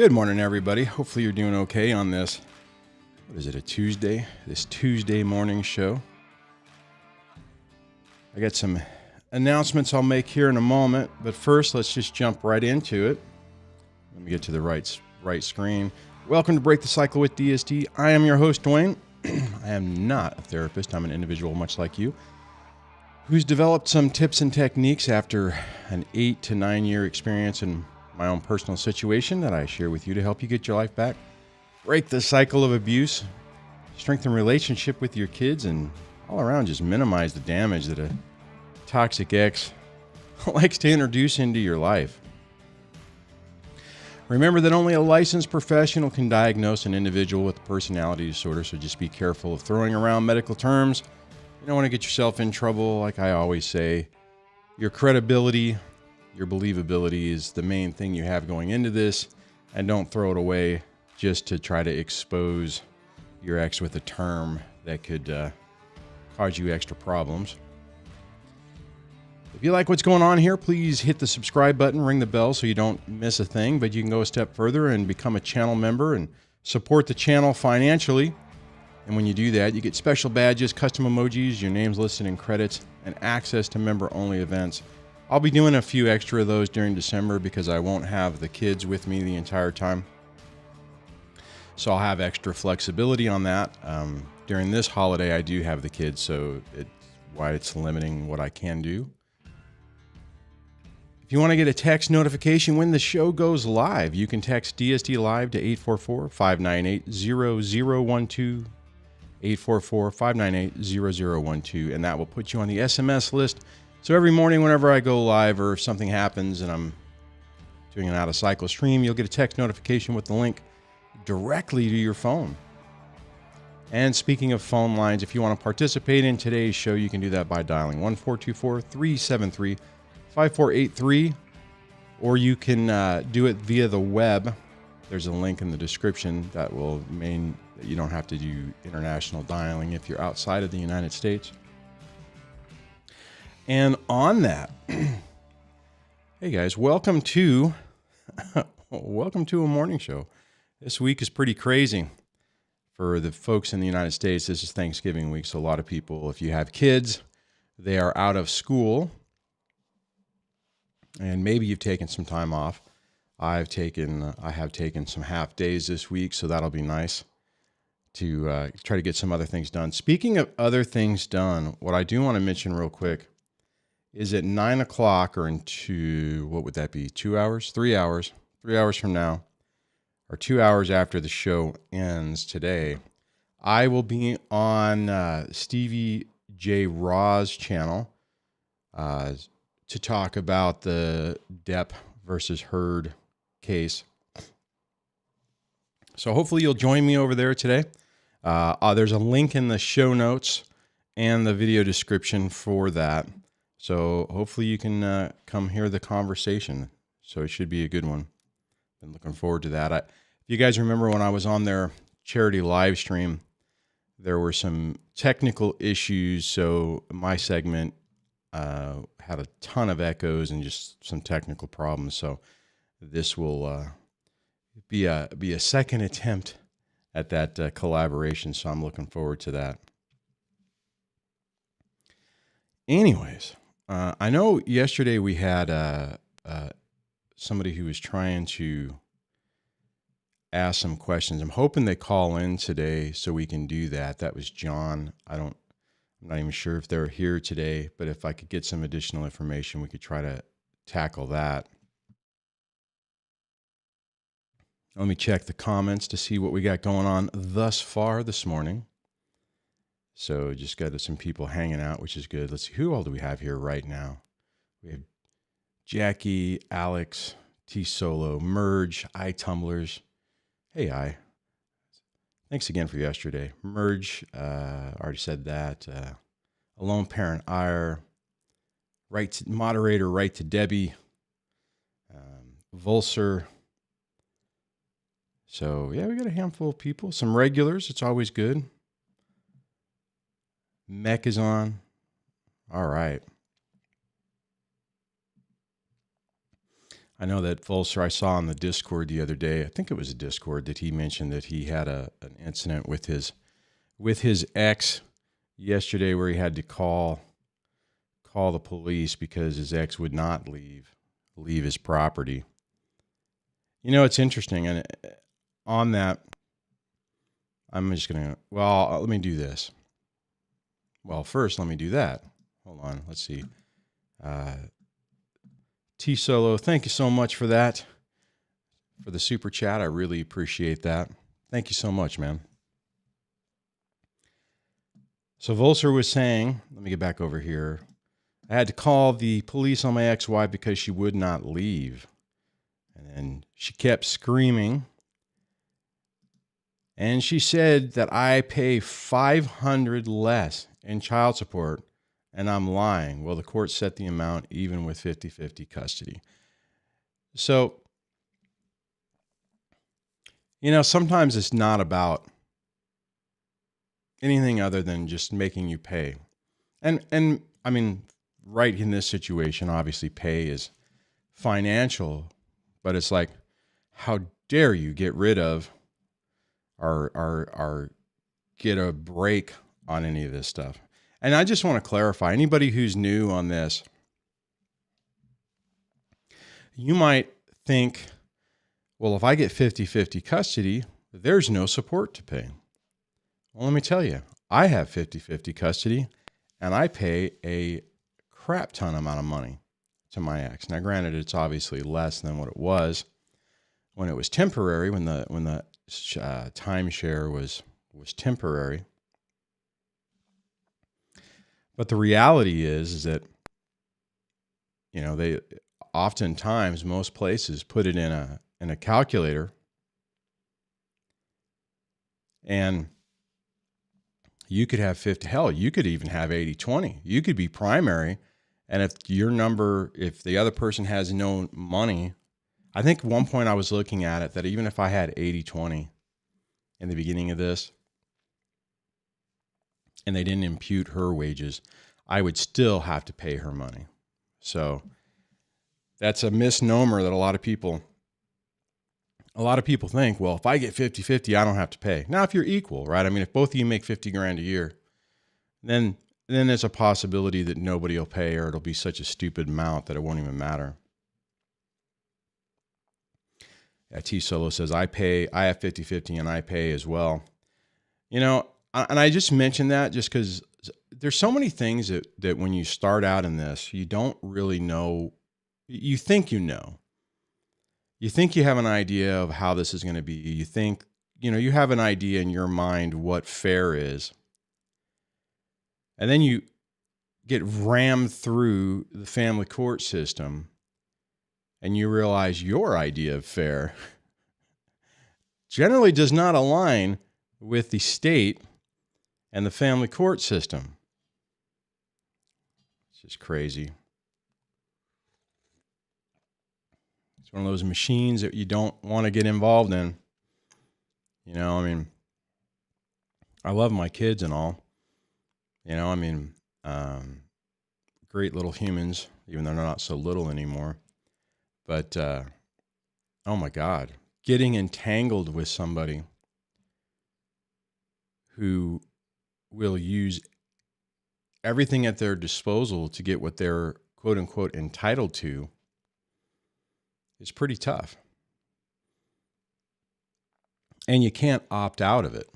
Good morning, everybody. Hopefully you're doing okay on this, what is it, a Tuesday? This Tuesday morning show. I got some announcements I'll make here in a moment, but first let's just jump right into it. Let me get to the right screen. Welcome to Break the Cycle with DSD. I am your host, Duane. I am not a therapist. I'm an individual much like you who's developed some tips and techniques after an 8 to 9 year experience in my own personal situation that I share with you to help you get your life back, break the cycle of abuse, strengthen relationship with your kids, and all around just minimize the damage that a toxic ex likes to introduce into your life. Remember that only a licensed professional can diagnose an individual with a personality disorder, so just be careful of throwing around medical terms. You don't want to get yourself in trouble. Like I always say, your credibility, your believability is the main thing you have going into this, and don't throw it away just to try to expose your ex with a term that could cause you extra problems. If you like what's going on here, please hit the subscribe button, ring the bell so you don't miss a thing, but you can go a step further and become a channel member and support the channel financially. And when you do that, you get special badges, custom emojis, your name's listed in credits, and access to member-only events. I'll be doing a few extra of those during December because I won't have the kids with me the entire time. So I'll have extra flexibility on that. During this holiday, I do have the kids, so it's why it's limiting what I can do. If you want to get a text notification when the show goes live, you can text DSDLIVE to 844-598-0012, 844-598-0012, and that will put you on the SMS list. So every morning whenever I go live or if something happens and I'm doing an out-of-cycle stream, you'll get a text notification with the link directly to your phone. And speaking of phone lines, if you want to participate in today's show, you can do that by dialing 1-424-373-5483, or you can do it via the web. There's a link in the description that will mean that you don't have to do international dialing if you're outside of the United States. And on that, hey guys, welcome to a morning show. This week is pretty crazy for the folks in the United States. This is Thanksgiving week, so a lot of people, if you have kids, they are out of school, and maybe you've taken some time off. I have taken some half days this week, so that'll be nice to try to get some other things done. Speaking of other things done, what I do want to mention real quick is at 9 o'clock or in what would that be? 2 hours? 3 hours? 3 hours from now, or 2 hours after the show ends today, I will be on Stevie J. Raw's channel to talk about the Depp versus Heard case. So hopefully you'll join me over there today. There's a link in the show notes and the video description for that. So hopefully you can come hear the conversation. So it should be a good one. Been looking forward to that. If you guys remember when I was on their charity live stream, there were some technical issues. So my segment had a ton of echoes and just some technical problems. So this will be a second attempt at that collaboration. So I'm looking forward to that. Anyways. I know yesterday we had somebody who was trying to ask some questions. I'm hoping they call in today so we can do that. That was John. I'm not even sure if they're here today, but if I could get some additional information, we could try to tackle that. Let me check the comments to see what we got going on thus far this morning. So just got some people hanging out, which is good. Let's see, who all do we have here right now? We have Jackie, Alex, T Solo, Merge, iTumblers. Hey, I. Thanks again for yesterday. Merge, already said that. Alone Parent Ire, Moderator, Right to Debbie, Vulser. So yeah, we got a handful of people. Some regulars, it's always good. Mech is on. All right. I know that Volser, I saw on the Discord the other day, I think it was a Discord, that he mentioned that he had an incident with his ex yesterday where he had to call the police because his ex would not leave his property. You know, it's interesting. And on that, I'm just going to, let me do this. Well, first, let me do that. Hold on. Let's see. T Solo, thank you so much for that, for the super chat. I really appreciate that. Thank you so much, man. So Volser was saying, let me get back over here. I had to call the police on my ex-wife because she would not leave. And then she kept screaming. And she said that I pay $500 less in child support. And I'm lying. Well, the court set the amount even with 50-50 custody. So, you know, sometimes it's not about anything other than just making you pay. And I mean, right in this situation, obviously pay is financial, but it's like, how dare you get rid of or get a break on any of this stuff? And I just want to clarify, anybody who's new on this, you might think, well, if I get 50-50 custody, there's no support to pay. Well, let me tell you, I have 50-50 custody, and I pay a crap ton amount of money to my ex. Now, granted, it's obviously less than what it was when it was temporary, when the timeshare was temporary. But the reality is that, you know, they oftentimes, most places put it in a calculator, and you could have 50, hell, you could even have 80-20. You could be primary, and if the other person has no money, I think at one point I was looking at it that even if I had 80-20 in the beginning of this, and they didn't impute her wages, I would still have to pay her money. So that's a misnomer that a lot of people think, well, if I get 50-50, I don't have to pay. Now, if you're equal, right? I mean, if both of you make $50,000 a year, then there's a possibility that nobody will pay, or it'll be such a stupid amount that it won't even matter. Yeah, T Solo says, I have 50-50 and I pay as well. You know, and I just mentioned that just because there's so many things that when you start out in this, you don't really know. You think you know. You think you have an idea of how this is going to be. You think, you know, you have an idea in your mind what fair is. And then you get rammed through the family court system and you realize your idea of fair generally does not align with the state and the family court system. It's just crazy. It's one of those machines that you don't want to get involved in. You know, I mean, I love my kids and all. You know, I mean, great little humans, even though they're not so little anymore. But, oh my God, getting entangled with somebody who will use everything at their disposal to get what they're quote unquote entitled to is pretty tough. And you can't opt out of it.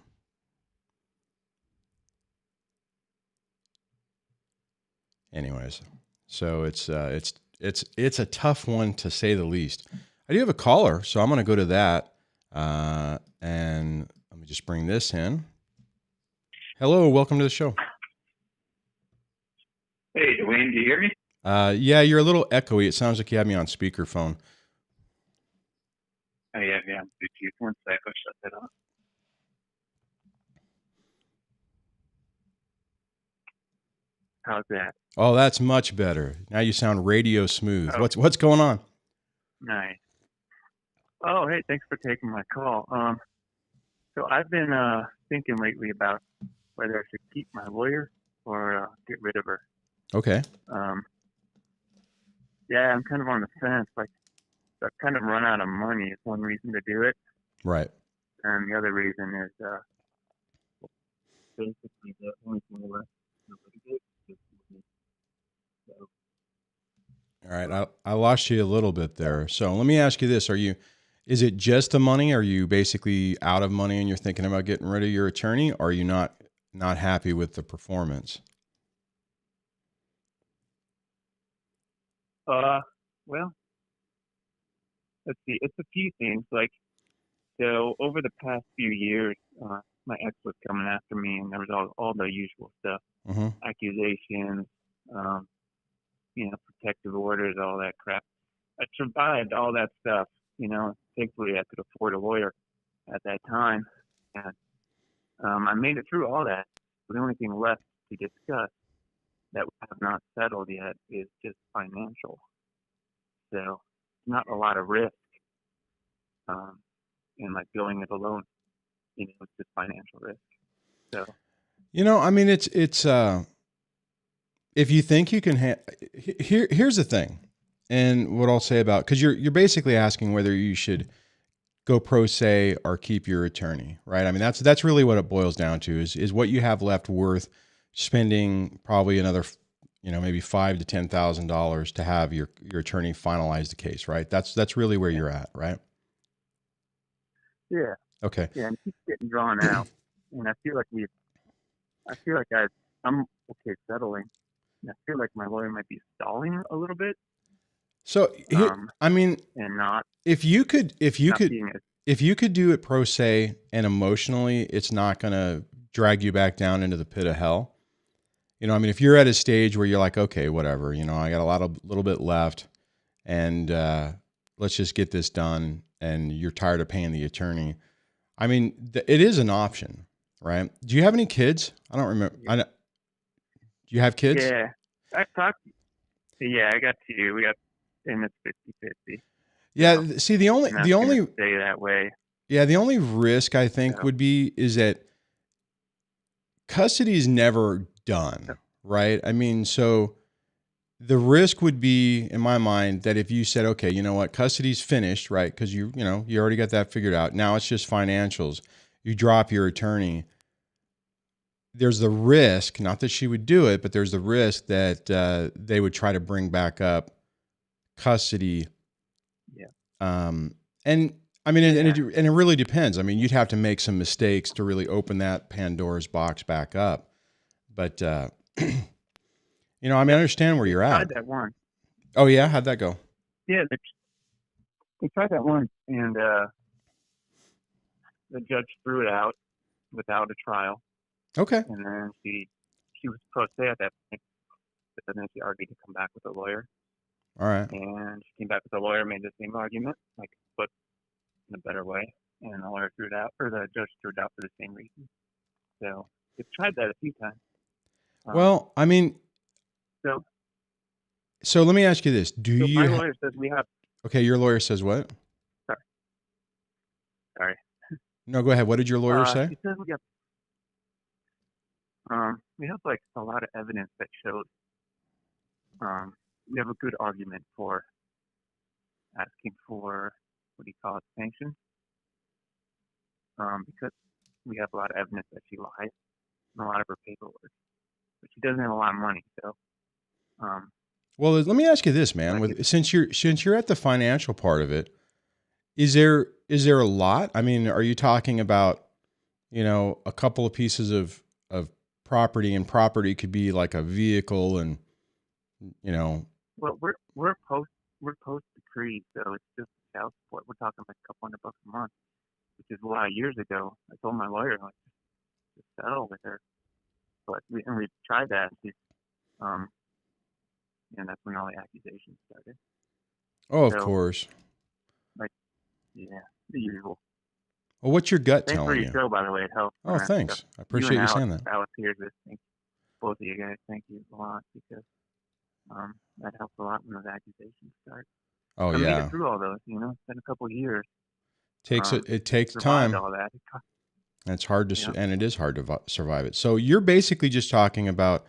Anyways, so it's a tough one to say the least. I do have a caller, so I'm going to go to that. And let me just bring this in. Hello, welcome to the show. Hey, Duane, do you hear me? Yeah, you're a little echoey. It sounds like you have me on speakerphone. Oh, yeah, Bluetooth. One sec, I'll shut that off. How's that? Oh, that's much better. Now you sound radio smooth. Oh. What's going on? Nice. Oh, hey, thanks for taking my call. So I've been thinking lately about whether I should keep my lawyer or get rid of her. Okay. Yeah, I'm kind of on the fence. Like, So I've kind of run out of money is one reason to do it. Right. And the other reason is basically the only thing left to litigate is money. So, All right. I lost you a little bit there. So let me ask you this. Is it just the money? Are you basically out of money and you're thinking about getting rid of your attorney? Or are you not happy with the performance? well, let's see. It's a few things. Like, so over the past few years, my ex was coming after me, and there was all the usual stuff, Mm-hmm. accusations, protective orders, all that crap. I survived all that stuff. Thankfully I could afford a lawyer at that time, and I made it through all that. The only thing left to discuss that we have not settled yet is just financial. So not a lot of risk in like going it alone. It's just financial risk. So I mean, it's if you think you can here's the thing. And what I'll say about, because you're basically asking whether you should go pro se or keep your attorney, right? I mean, that's really what it boils down to is what you have left worth spending probably another, maybe $5,000 to $10,000 to have your attorney finalize the case, right? That's really where you're at, right? Yeah. Okay. Yeah, and it keeps getting drawn out, and I feel like I'm okay settling. And I feel like my lawyer might be stalling a little bit. So I mean, and not if you could being do it pro se and emotionally, it's not going to drag you back down into the pit of hell. I mean, if you're at a stage where you're like, okay, whatever, I got a little bit left, and let's just get this done, and you're tired of paying the attorney. I mean, it is an option, right? Do you have any kids? I don't remember. Do you have kids? Yeah, I got two. We got, and it's 50-50. Yeah. See, the only stay that way. Yeah, the only risk I think would be is that custody is never done, right? I mean, so the risk would be, in my mind, that if you said, okay, you know what, custody's finished, right? Because you already got that figured out. Now it's just financials. You drop your attorney. There's the risk, not that she would do it, but there's the risk that they would try to bring back up custody. Yeah. And I mean, and it really depends. I mean, you'd have to make some mistakes to really open that Pandora's box back up. But I mean, I understand where you're at. Tried that one. Oh yeah, how'd that go? Yeah, they tried that one, and the judge threw it out without a trial. Okay. And then she was pro se at that point, but then she argued to come back with a lawyer. All right. And she came back with a lawyer, made the same argument, but in a better way, and the lawyer threw it out, or the judge threw it out for the same reason. So they've tried that a few times. Well, I mean, so let me ask you this: my lawyer says we have? Okay, your lawyer says what? Sorry. No, go ahead. What did your lawyer say? He says we have like a lot of evidence that shows we have a good argument for asking for, what do you call it, sanctions, because we have a lot of evidence that she lies in a lot of her paperwork, but she doesn't have a lot of money. So, well, let me ask you this, man. Since you're at the financial part of it, is there a lot? I mean, are you talking about, a couple of pieces of property, and property could be like a vehicle, and Well, we're post decree, so it's just child support. We're talking like a couple $100 a month, which is why years ago I told my lawyer to settle with her. But we tried that, and that's when all the accusations started. Oh, of course. Yeah, the usual. Well, what's your gut Thanks telling for you? your show, by the way. It helps. Oh, thanks. I appreciate you saying that. Alex hears this. Both of you guys, thank you a lot, because that helps a lot when those accusations start. Oh, I yeah. made it through all those. It's been a couple of years. It takes time. All that. And it's hard to, and it is hard to survive it. So you're basically just talking about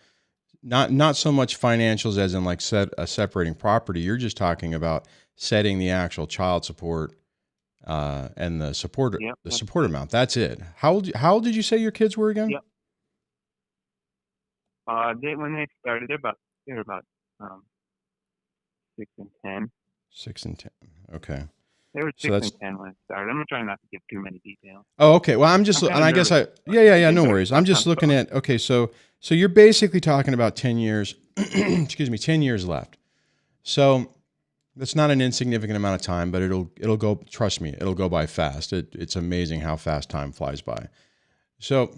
not so much financials as in like separating property. You're just talking about setting the actual child support and the support amount. That's it. How old did you say your kids were again? Yep. When they started, they were about 6 and 10. 6 and 10. Okay. They were 6 and 10 when it started. I'm trying not to give too many details. Oh, okay. Well, I'm just, and I guess no worries. I'm just looking at, okay, so you're basically talking about 10 years, 10 years left. So that's not an insignificant amount of time, but it'll go, trust me, it'll go by fast. It's amazing how fast time flies by. So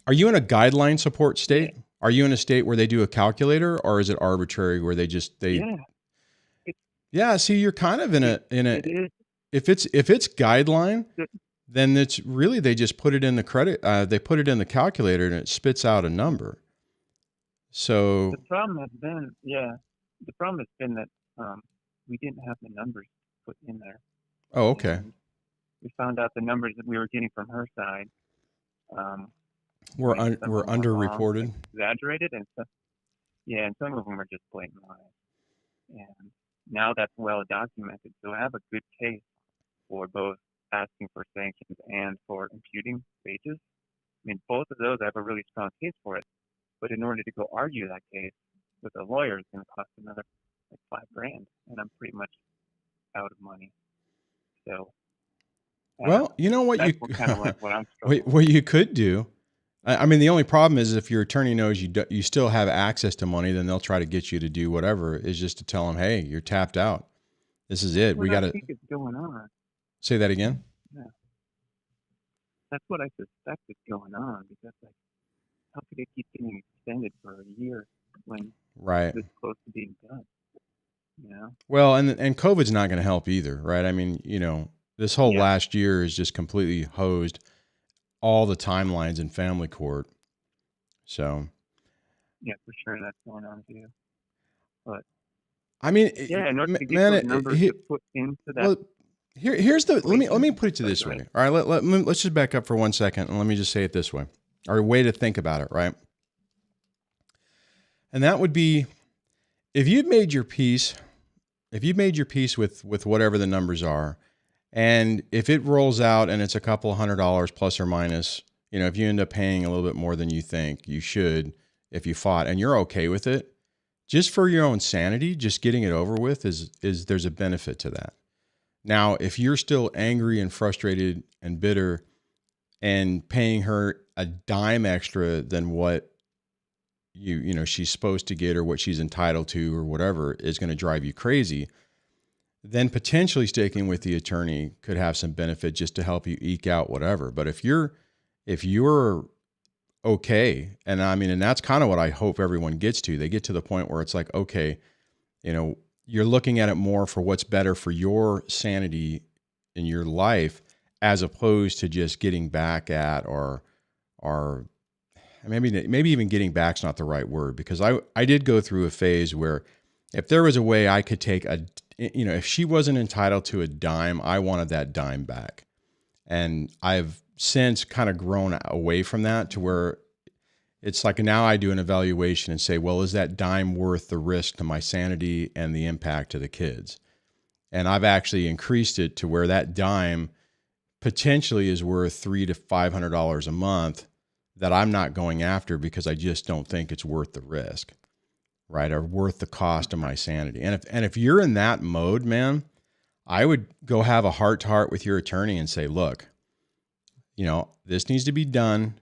are you in a guideline support state? Are you in a state where they do a calculator, or is it arbitrary where yeah, see, you're kind of in a if it's guideline, then it's really, they just put it in the credit, they put it in the calculator and it spits out a number. So the problem has been that we didn't have the numbers put in there. Oh, okay. And we found out the numbers that we were getting from her side were underreported, exaggerated, and some of them are just blatant lies. And now that's well documented, so I have a good case for both asking for sanctions and for imputing wages. I mean, both of those, I have a really strong case for it. But in order to go argue that case with a lawyer, it's going to cost another like $5,000, and I'm pretty much out of money. So, well, you know what, kind of like what I'm what you could do. I mean, the only problem is if your attorney knows you still have access to money, then they'll try to get you to do whatever, is just to tell them, hey, you're tapped out. This is it. We got to. I think it's going on. Say that again. Yeah, that's what I suspect is going on, because like, how could it keep getting extended for a year when it's close to being done? You know. Well, and COVID's not going to help either, right? I mean, this whole last year is just completely hosed all the timelines in family court. So yeah, for sure, that's going on too. But I mean, in order to get those numbers to put into that. Well, here's the let me put it to this way. All right, let's just back up for 1 second and let me just say it this way, or a way to think about it, right? And that would be, if you've made your peace with whatever the numbers are. And if it rolls out and it's a couple $100 plus or minus, if you end up paying a little bit more than you think you should, if you fought and you're okay with it, just for your own sanity, just getting it over with is there's a benefit to that. Now, if you're still angry and frustrated and bitter and paying her a dime extra than what she's supposed to get or what she's entitled to or whatever is going to drive you crazy, then potentially sticking with the attorney could have some benefit just to help you eke out whatever. But if you're okay, and I mean, and that's kind of what I hope everyone gets to. They get to the point where it's like, okay, you're looking at it more for what's better for your sanity in your life, as opposed to just getting back at or maybe even getting back's not the right word, because I did go through a phase where if there was a way I could take if she wasn't entitled to a dime, I wanted that dime back. And I've since kind of grown away from that to where it's like now I do an evaluation and say, well, is that dime worth the risk to my sanity and the impact to the kids? And I've actually increased it to where that dime potentially is worth $300 to $500 a month that I'm not going after because I just don't think it's worth the risk. Right, or worth the cost of my sanity. And if you're in that mode, man, I would go have a heart-to-heart with your attorney and say, look, this needs to be done.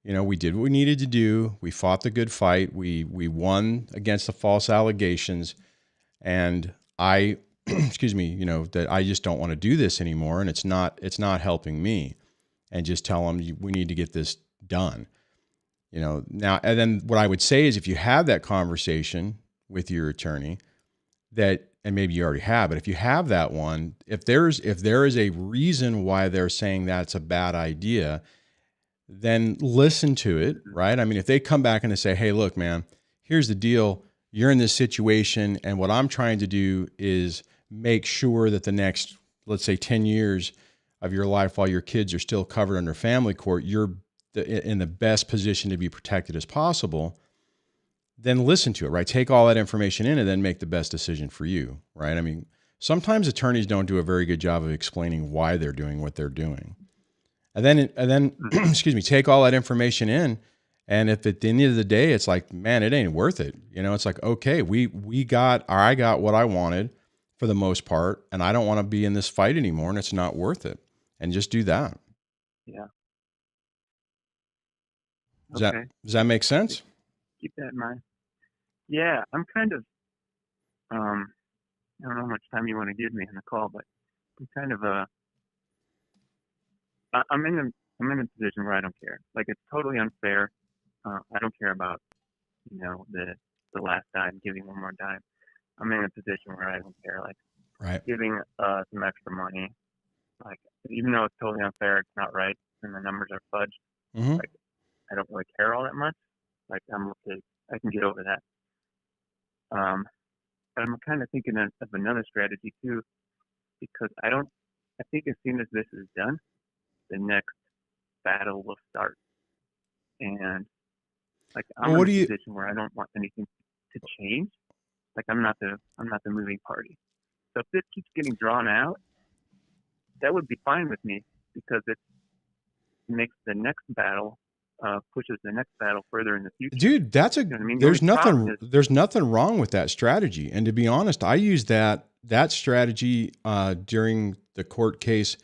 We did what we needed to do. We fought the good fight. We won against the false allegations. And I, that I just don't want to do this anymore. And it's not helping me. And just tell them we need to get this done. Now, and then what I would say is if you have that conversation with your attorney and maybe you already have, but if you have that one, if there is a reason why they're saying that's a bad idea, then listen to it, right? I mean, if they come back and they say, hey, look, man, here's the deal. You're in this situation. And what I'm trying to do is make sure that the next, let's say 10 years of your life while your kids are still covered under family court, you're in the best position to be protected as possible. then listen to it, right? Take all that information in and then make the best decision for you, right? I mean, sometimes attorneys don't do a very good job of explaining why they're doing what they're doing. And then, excuse me, take all that information in. And if at the end of the day, it's like, man, it ain't worth it. You know, it's like, okay, I got what I wanted for the most part, and I don't want to be in this fight anymore, and it's not worth it. And just do that. Yeah. Does that make sense? Keep that in mind. Yeah, I'm kind of, I don't know how much time you want to give me in the call, but I'm kind of I'm in a position where I don't care. Like, it's totally unfair. I don't care about, the last dime, giving one more dime. I'm in a position where I don't care. Like, right. Giving some extra money, like, even though it's totally unfair, it's not right, and the numbers are fudged. Mm-hmm. Like, I don't really care all that much. Like, I'm okay. I can get over that. But I'm kind of thinking of another strategy too, because I think as soon as this is done, the next battle will start. And like, I'm in a position where I don't want anything to change. Like, I'm not the moving party. So if this keeps getting drawn out, that would be fine with me, because it makes the next battle pushes the next battle further in the future. Dude, there's nothing wrong with that strategy. And to be honest, I used that strategy during the court case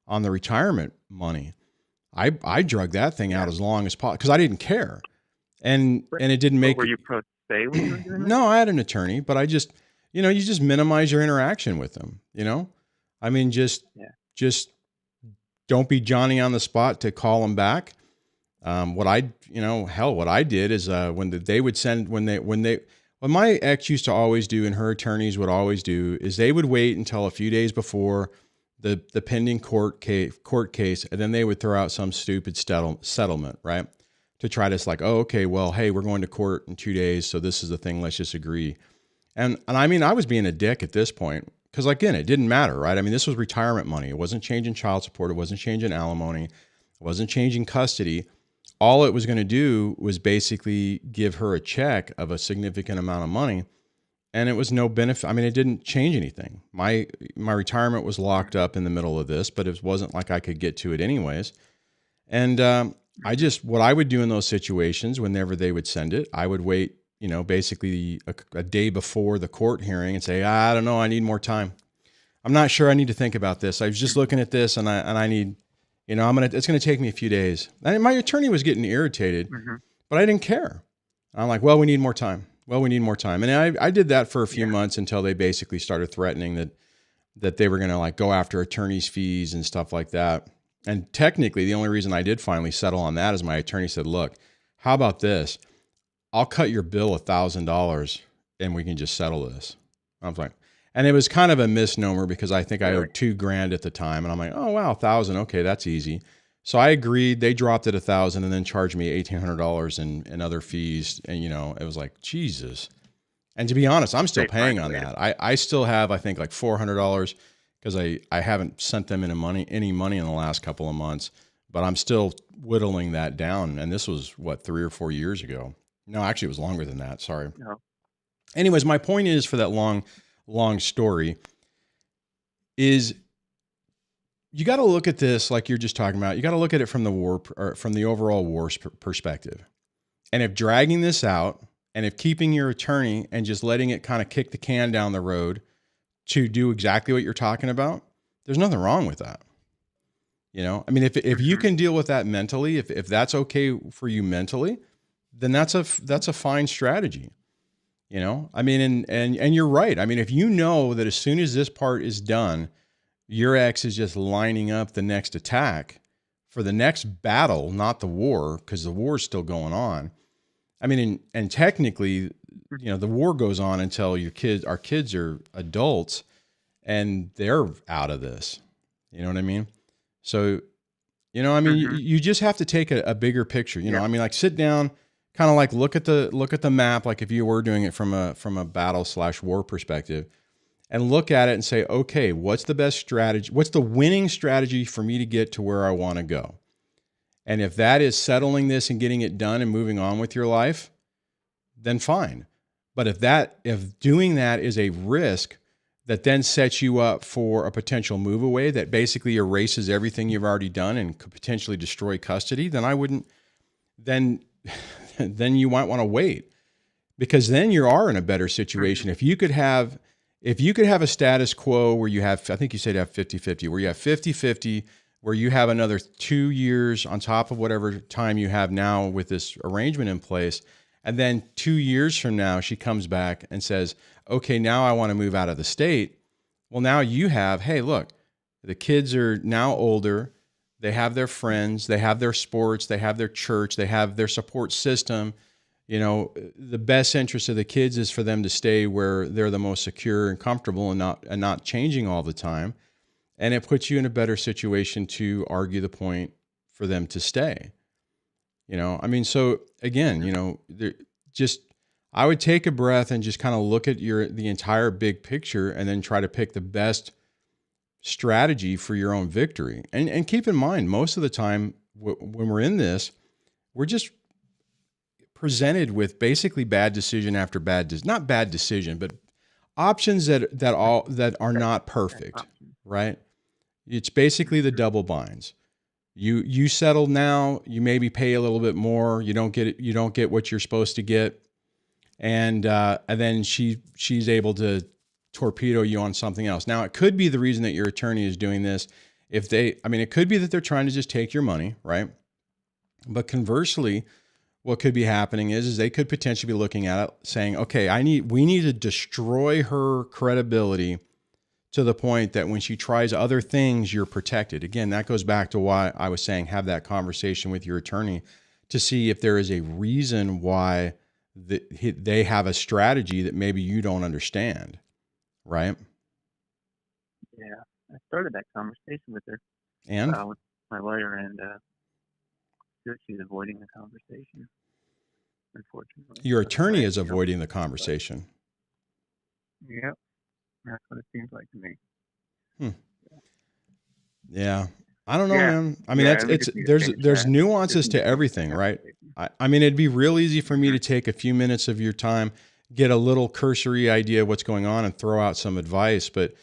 on the retirement money. I drug that thing out as long as possible because I didn't care. And it didn't make. Were you pro se when you were doing that? No, I had an attorney, but I just, you just minimize your interaction with them. I mean, just don't be Johnny on the spot to call them back. What I did is what my ex used to always do, and her attorneys would always do, is they would wait until a few days before the pending court case, and then they would throw out some stupid settlement, right? To try to, like, oh, okay, well, hey, we're going to court in 2 days, so this is the thing, let's just agree. And I mean, I was being a dick at this point, because again, it didn't matter, right? I mean, this was retirement money. It wasn't changing child support. It wasn't changing alimony. It wasn't changing custody. All it was going to do was basically give her a check of a significant amount of money, and it was no benefit. I mean, it didn't change anything. My retirement was locked up in the middle of this, but it wasn't like I could get to it anyways. And what I would do in those situations, whenever they would send it, I would wait, basically a day before the court hearing and say, I don't know, I need more time. I'm not sure, I need to think about this. I was just looking at this, and I need, it's going to take me a few days. And my attorney was getting irritated, but I didn't care. I'm like, well, we need more time. And I did that for a few months until they basically started threatening that they were going to, like, go after attorney's fees and stuff like that. And technically, the only reason I did finally settle on that is my attorney said, look, how about this? I'll cut your bill $1,000 and we can just settle this. I was like, and it was kind of a misnomer because I think I owed $2,000 at the time. And I'm like, oh, wow, $1,000. Okay, that's easy. So I agreed. They dropped it $1,000 and then charged me $1,800 in other fees. And, it was like, Jesus. And to be honest, I'm still paying on that. I still have, I think, like $400 because I haven't sent them any money in the last couple of months, but I'm still whittling that down. And this was 3 or 4 years ago. No, actually it was longer than that. Sorry. No. Anyways, my point is, for that long story, is you got to look at this like you're just talking about. You got to look at it from the overall war perspective. And if dragging this out, and if keeping your attorney and just letting it kind of kick the can down the road to do exactly what you're talking about, there's nothing wrong with that. I mean, if you can deal with that mentally, if that's okay for you mentally, then that's a fine strategy. I mean, and you're right. I mean, if you know that as soon as this part is done, your ex is just lining up the next attack for the next battle, not the war, because the war is still going on. I mean, and technically, the war goes on until our kids are adults and they're out of this. You know what I mean? So, I mean, you just have to take a bigger picture. I mean, like, sit down, kind of like look at the map, like if you were doing it from a battle/war perspective, and look at it and say, okay, what's the best strategy? What's the winning strategy for me to get to where I want to go? And if that is settling this and getting it done and moving on with your life, then fine. But if doing that is a risk that then sets you up for a potential move away that basically erases everything you've already done and could potentially destroy custody, then I wouldn't, then you might want to wait, because then you are in a better situation. If you could have a status quo where you have, I think you said you have 50-50, where you have 50-50, where you have another 2 years on top of whatever time you have now with this arrangement in place. And then 2 years from now, she comes back and says, okay, now I want to move out of the state. Well, now you have, hey, look, the kids are now older. They have their friends, they have their sports, they have their church, they have their support system. You know, the best interest of the kids is for them to stay where they're the most secure and comfortable and not changing all the time. And it puts you in a better situation to argue the point for them to stay. You know, I mean, so again, you know, I would take a breath and just kind of look at the entire big picture and then try to pick the best strategy for your own victory. And keep in mind, most of the time when we're in this, we're just presented with basically bad decision after not bad decision, but options that are not perfect, right? It's basically the double binds. You settle now, you maybe pay a little bit more, you don't get what you're supposed to get. And then she's able to torpedo you on something else. Now, it could be the reason that your attorney is doing this. It could be that they're trying to just take your money, right? But conversely, what could be happening is they could potentially be looking at it saying, okay, we need to destroy her credibility to the point that when she tries other things, you're protected. Again, that goes back to why I was saying have that conversation with your attorney to see if there is a reason why they have a strategy that maybe you don't understand, right? Yeah, I started that conversation with her, and with my lawyer, and she's avoiding the conversation. Unfortunately, your attorney is avoiding the conversation. Yep, that's what it seems like to me. Yeah. I don't know, man. I mean, there's nuances to everything, right? I mean, it'd be real easy for me to take a few minutes of your time, get a little cursory idea of what's going on and throw out some advice. But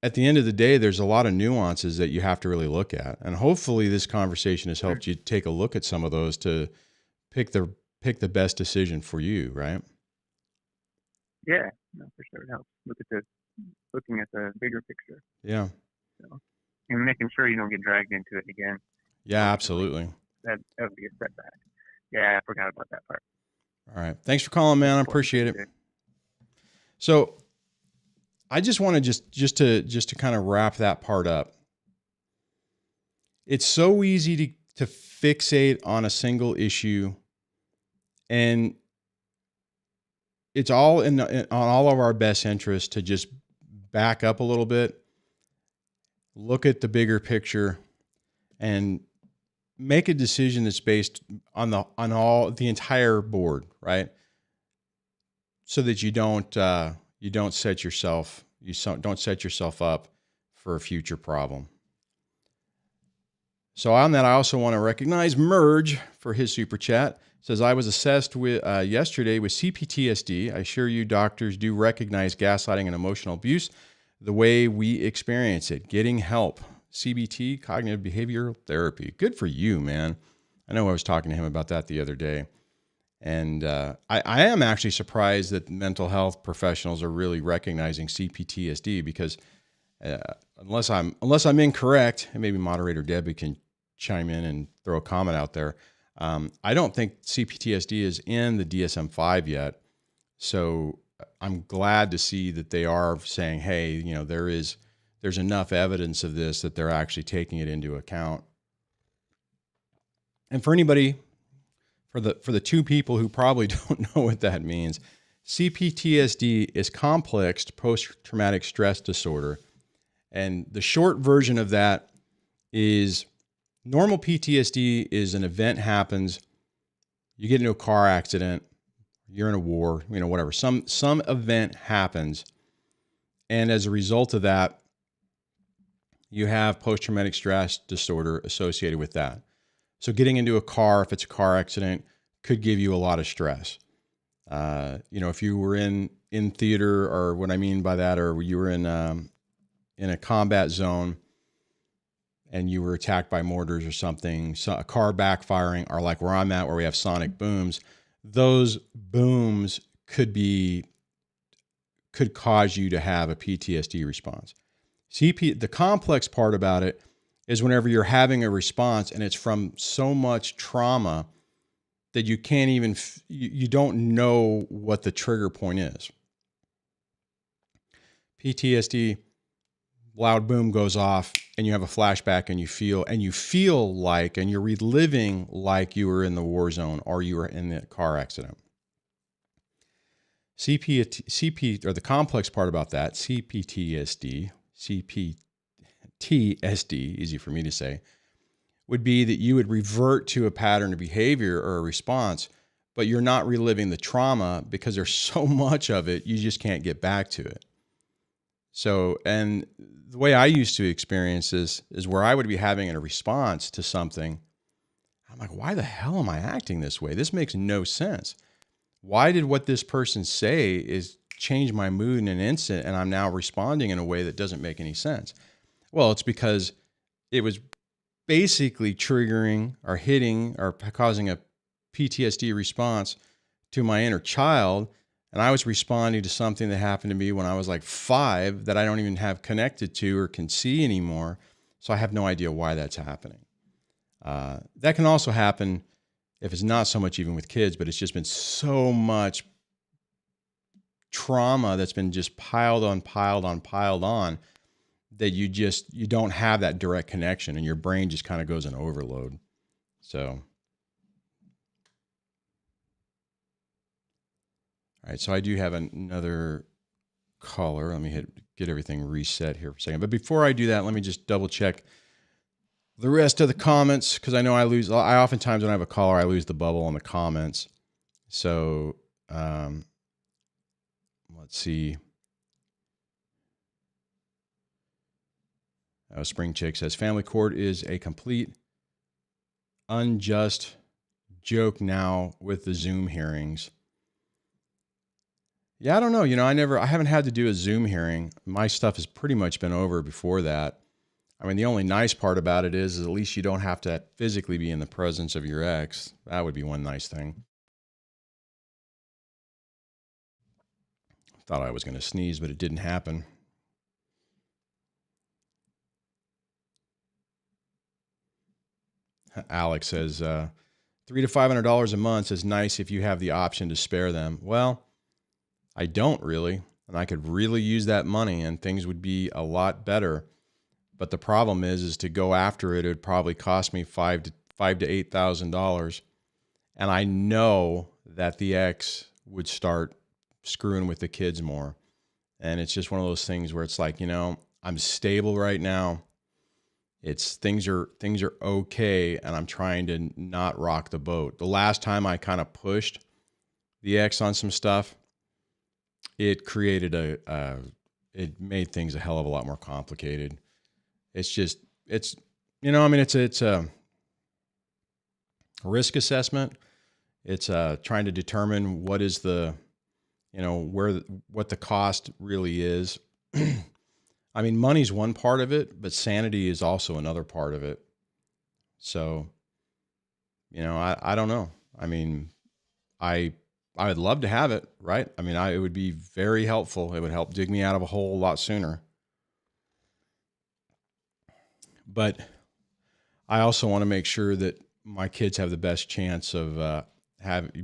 at the end of the day, there's a lot of nuances that you have to really look at. And hopefully this conversation has helped you take a look at some of those to pick the best decision for you, right? Yeah, no, for sure. It helps. Looking at the bigger picture. Yeah. So, and making sure you don't get dragged into it again. Yeah, absolutely. That would be a setback. Yeah, I forgot about that part. All right. Thanks for calling, man. I appreciate it. So I just want to just to kind of wrap that part up. It's so easy to fixate on a single issue, and it's all on all of our best interest to just back up a little bit, look at the bigger picture, and make a decision that's based on the entire board, right? So that you don't set yourself up for a future problem. So on that, I also want to recognize Merge for his super chat. It says, I was assessed with yesterday with C-PTSD. I assure you doctors do recognize gaslighting and emotional abuse the way we experience it. Getting help. CBT, cognitive behavioral therapy. Good for you, man. I know I was talking to him about that the other day. And I am actually surprised that mental health professionals are really recognizing C-PTSD, because unless I'm incorrect, and maybe moderator Debbie can chime in and throw a comment out there, I don't think C-PTSD is in the DSM-5 yet. So I'm glad to see that they are saying, hey, you know, there's enough evidence of this that they're actually taking it into account. And for anybody, for the two people who probably don't know what that means, C-PTSD is complex post-traumatic stress disorder. And the short version of that is normal PTSD is an event happens, you get into a car accident, you're in a war, you know, whatever, some event happens. And as a result of that, you have post-traumatic stress disorder associated with that. So getting into a car, if it's a car accident, could give you a lot of stress. If you were in theater, or what I mean by that, or you were in a combat zone and you were attacked by mortars or something, so a car backfiring, or like where I'm at, where we have sonic booms, those booms could cause you to have a PTSD response. The complex part about it is whenever you're having a response and it's from so much trauma that you can't even, you don't know what the trigger point is. PTSD, loud boom goes off and you have a flashback and you feel like, and you're reliving like you were in the war zone or you were in the car accident. CP, or the complex part about that, C-PTSD, easy for me to say, would be that you would revert to a pattern of behavior or a response, but you're not reliving the trauma because there's so much of it, you just can't get back to it. So, and the way I used to experience this is where I would be having a response to something. I'm like, why the hell am I acting this way? This makes no sense. Why did what this person say is change my mood in an instant, and I'm now responding in a way that doesn't make any sense? Well, it's because it was basically triggering or hitting or causing a PTSD response to my inner child. And I was responding to something that happened to me when I was like 5 that I don't even have connected to or can see anymore. So I have no idea why that's happening. That can also happen if it's not so much even with kids, but it's just been so much trauma that's been just piled on that you don't have that direct connection, and your brain just kind of goes in overload. So, all right, so I do have another caller. Let me get everything reset here for a second. But before I do that, let me just double check the rest of the comments, because I know I oftentimes when I have a caller, I lose the bubble on the comments. So let's see. Spring Chick says, family court is a complete unjust joke now with the Zoom hearings. Yeah, I don't know. I haven't had to do a Zoom hearing. My stuff has pretty much been over before that. I mean, the only nice part about it is at least you don't have to physically be in the presence of your ex. That would be one nice thing. Thought I was going to sneeze, but it didn't happen. Alex says, $300 to $500 a month is nice if you have the option to spare them. Well, I don't really, and I could really use that money and things would be a lot better. But the problem is to go after it, it would probably cost me $5,000 to $8,000. And I know that the ex would start screwing with the kids more. And it's just one of those things where it's like, I'm stable right now. Things are okay, and I'm trying to not rock the boat. The last time I kind of pushed the ex on some stuff, it created it made things a hell of a lot more complicated. It's a risk assessment. It's trying to determine what is what the cost really is. I mean, money's one part of it, but sanity is also another part of it. So, I don't know. I mean, I would love to have it, right? I mean, it would be very helpful. It would help dig me out of a hole a lot sooner. But I also want to make sure that my kids have the best chance of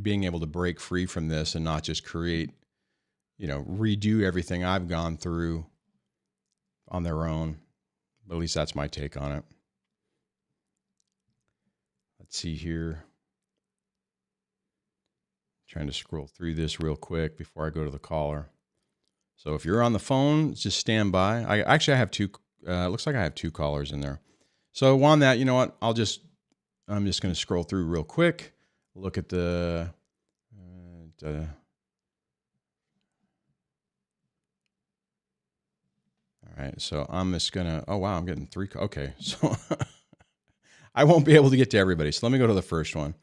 being able to break free from this and not just create, redo everything I've gone through on their own. But at least that's my take on it. Let's see here. Trying to scroll through this real quick before I go to the caller. So if you're on the phone, just stand by. I have two. Looks like I have 2 callers in there. So on that, you know what? I'm just going to scroll through real quick. Look at the. All right. So I'm just going to. Oh wow, I'm getting 3. Okay, so I won't be able to get to everybody. So let me go to the first one.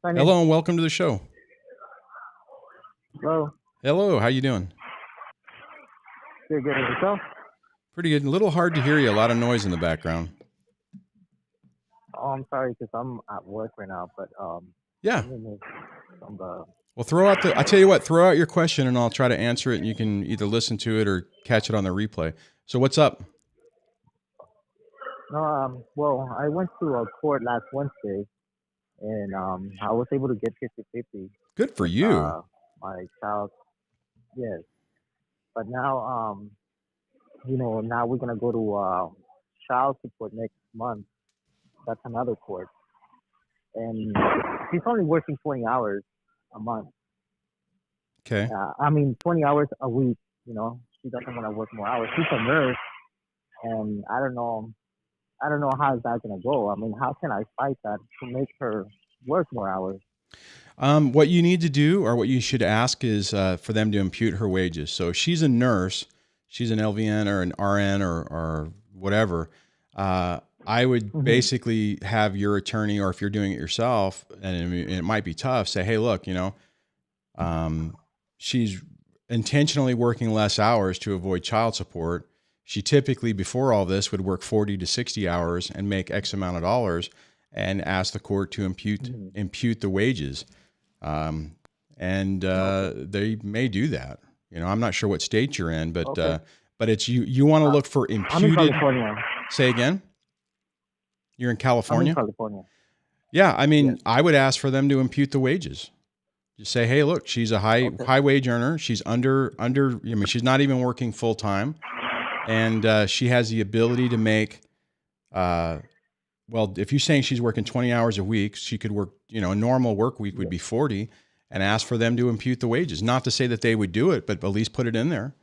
Hello and welcome to the show. Hello. Hello, how you doing? Good, good. Yourself? Pretty good. A little hard to hear you. A lot of noise in the background. Oh, I'm sorry because I'm at work right now, but Yeah. Well, I tell you what, throw out your question and I'll try to answer it and you can either listen to it or catch it on the replay. So what's up? No, well, I went to a court last Wednesday and I was able to get 50-50. Good for you. My child, yes. But now, now we're going to go to child support next month. That's another court. And she's only working 20 hours a month. Okay. 20 hours a week, she doesn't want to work more hours. She's a nurse, and I don't know how is that going to go. I mean, how can I fight that to make her work more hours? What you need to do, or what you should ask, is for them to impute her wages. So if she's a nurse, she's an LVN or an RN or whatever, I would basically have your attorney, or if you're doing it yourself, and it might be tough, say, hey, look, she's intentionally working less hours to avoid child support. She typically, before all this, would work 40 to 60 hours and make X amount of dollars, and ask the court to impute the wages. They may do that. I'm not sure what state you're in, but it's you want to look for imputed. I'm in California. Say again? You're in California? I'm in California. Yeah, I would ask for them to impute the wages. Just say, hey, look, she's a high wage earner. She's under. She's not even working full time, and she has the ability to make. Well, if you're saying she's working 20 hours a week, she could work. A normal work week would be 40, and ask for them to impute the wages. Not to say that they would do it, but at least put it in there.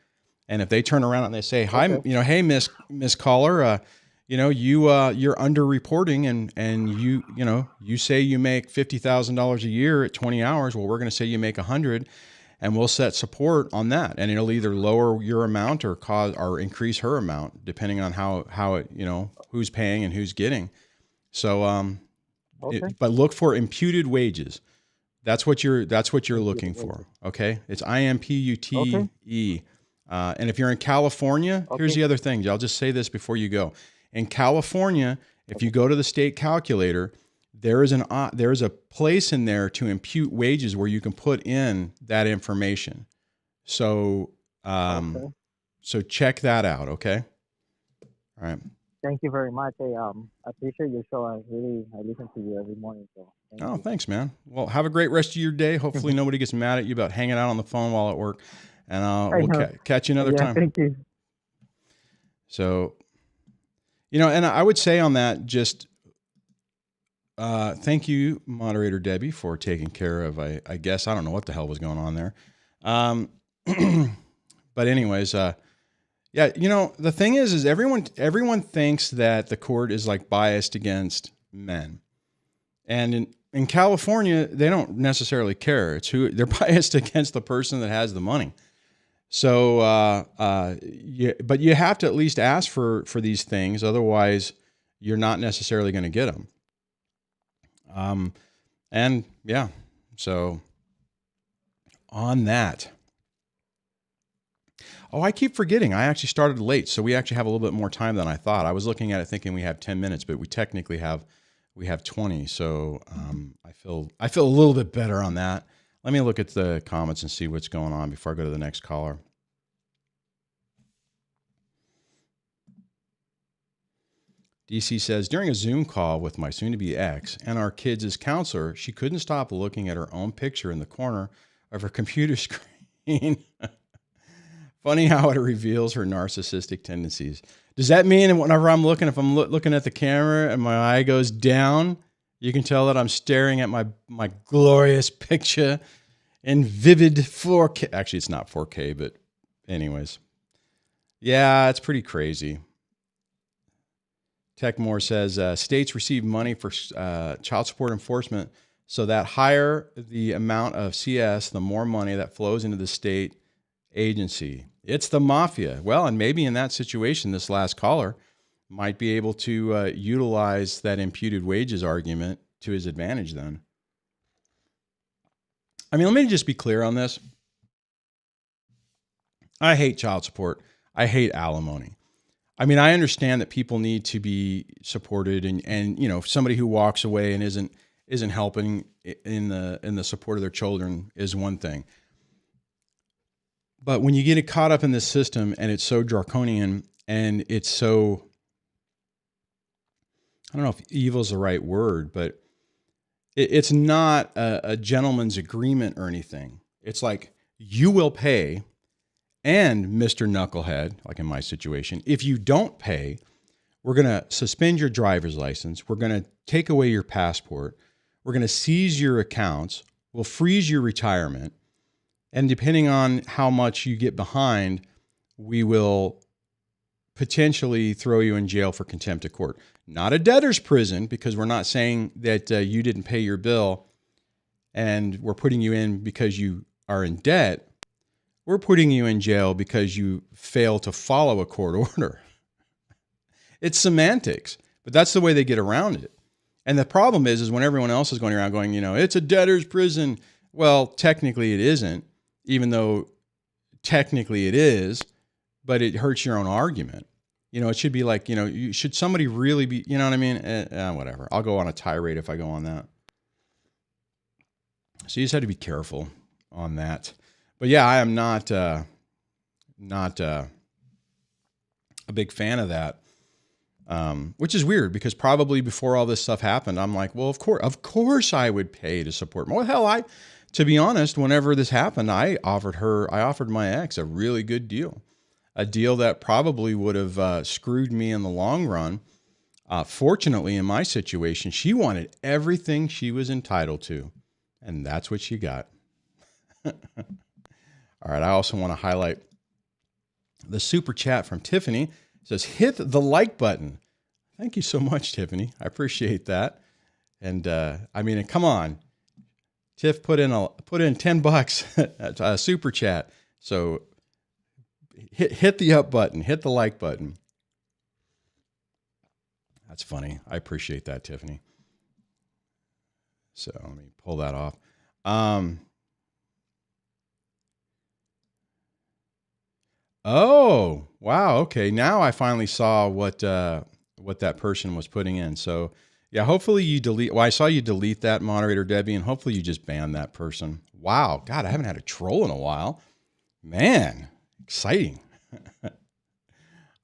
And if they turn around and they say, hi, hey, Miss Caller, you're underreporting, and you say you make $50,000 a year at 20 hours. Well, we're going to say you make 100, and we'll set support on that, and it'll either lower your amount or increase her amount, depending on how it, who's paying and who's getting. So, but look for imputed wages. That's what you're looking for. Okay, it's IMPUTE. And if you're in California, here's the other thing. I'll just say this before you go. In California, if you go to the state calculator, there is a place in there to impute wages where you can put in that information. So, so check that out. Okay. All right. Thank you very much. I appreciate your show. I listen to you every morning. So thanks, man. Well, have a great rest of your day. Hopefully nobody gets mad at you about hanging out on the phone while at work, and we'll catch you another time. Thank you. So, and I would say on that, just thank you, Moderator Debbie, for taking care of, I guess, I don't know what the hell was going on there. But anyways, yeah, the thing is everyone thinks that the court is like biased against men. And in California, they don't necessarily care. They're biased against the person that has the money. So, but you have to at least ask for these things. Otherwise, you're not necessarily going to get them. And yeah, so on that. Oh, I keep forgetting. I actually started late, so we actually have a little bit more time than I thought. I was looking at it thinking we have 10 minutes, but we technically have 20. So I feel a little bit better on that. Let me look at the comments and see what's going on before I go to the next caller. DC says, during a Zoom call with my soon-to-be ex and our kids' counselor, she couldn't stop looking at her own picture in the corner of her computer screen. Funny how it reveals her narcissistic tendencies. Does that mean whenever I'm looking, if I'm looking at the camera and my eye goes down, you can tell that I'm staring at my glorious picture in vivid 4K. Actually, it's not 4K, but anyways. Yeah, it's pretty crazy. Techmore says, states receive money for child support enforcement, so that higher the amount of CS, the more money that flows into the state agency. It's the mafia. Well, and maybe in that situation, this last caller might be able to utilize that imputed wages argument to his advantage then. I mean, let me just be clear on this. I hate child support. I hate alimony. I mean, I understand that people need to be supported, and you know, somebody who walks away and isn't helping in the support of their children is one thing. But when you get caught up in this system and it's so draconian and it's so, I don't know if evil is the right word, but it's not a gentleman's agreement or anything. It's like, you will pay, and Mr. Knucklehead, like in my situation, if you don't pay, we're going to suspend your driver's license. We're going to take away your passport. We're going to seize your accounts. We'll freeze your retirement. And depending on how much you get behind, we will potentially throw you in jail for contempt of court. Not a debtor's prison, because we're not saying that you didn't pay your bill and we're putting you in because you are in debt. We're putting you in jail because you fail to follow a court order. It's semantics, but that's the way they get around it. And the problem is when everyone else is going around going, you know, it's a debtor's prison. Well, technically it isn't, even though technically it is, but it hurts your own argument. You know, it should be like, you know, should somebody really be, you know what I mean? Whatever. I'll go on a tirade if I go on that. So you just have to be careful on that. But yeah, I am not a big fan of that, which is weird, because probably before all this stuff happened, I'm like, well, of course I would pay to support. Well, hell, to be honest, whenever this happened, I offered my ex a really good deal, a deal that probably would have screwed me in the long run. Fortunately, in my situation, she wanted everything she was entitled to, and that's what she got. All right, I also want to highlight the super chat from Tiffany. It says, hit the like button. Thank you so much, Tiffany. I appreciate that. And I mean, come on. Tiff put in $10 a super chat. So hit the up button, hit the like button. That's funny. I appreciate that, Tiffany. So let me pull that off. Oh, wow. Okay. Now I finally saw what that person was putting in. So yeah, hopefully you delete. Well, I saw you delete that, moderator Debbie, and hopefully you just ban that person. Wow. God, I haven't had a troll in a while. Man, exciting.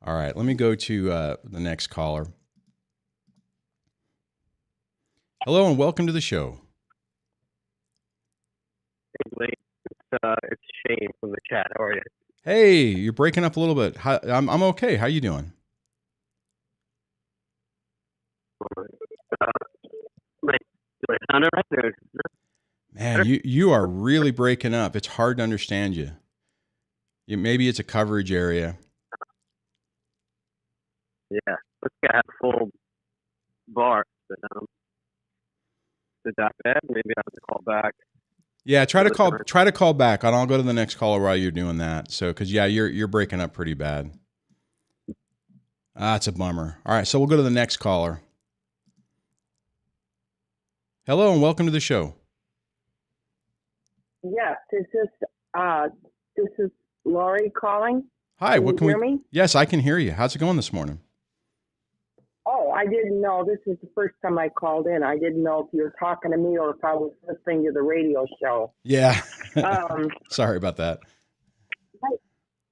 All right. Let me go to the next caller. Hello and welcome to the show. Hey, Blake. It's Shane from the chat. How are you? Hey, you're breaking up a little bit. I'm okay. How you doing? Do I sound all right? Or... Man, you are really breaking up. It's hard to understand you. Maybe it's a coverage area. Yeah, let's get a full bar. But, is that bad? Maybe I have to call back. Yeah, try to call back, and I'll go to the next caller while you're doing that. So, because yeah, you're breaking up pretty bad. It's a bummer. All right, so we'll go to the next caller. Hello and welcome to the show. Yes, this is Lori calling. Hi, Can you hear me? Yes, I can hear you. How's it going this morning? Oh, I didn't know. This is the first time I called in. I didn't know if you were talking to me or if I was listening to the radio show. Yeah. Sorry about that.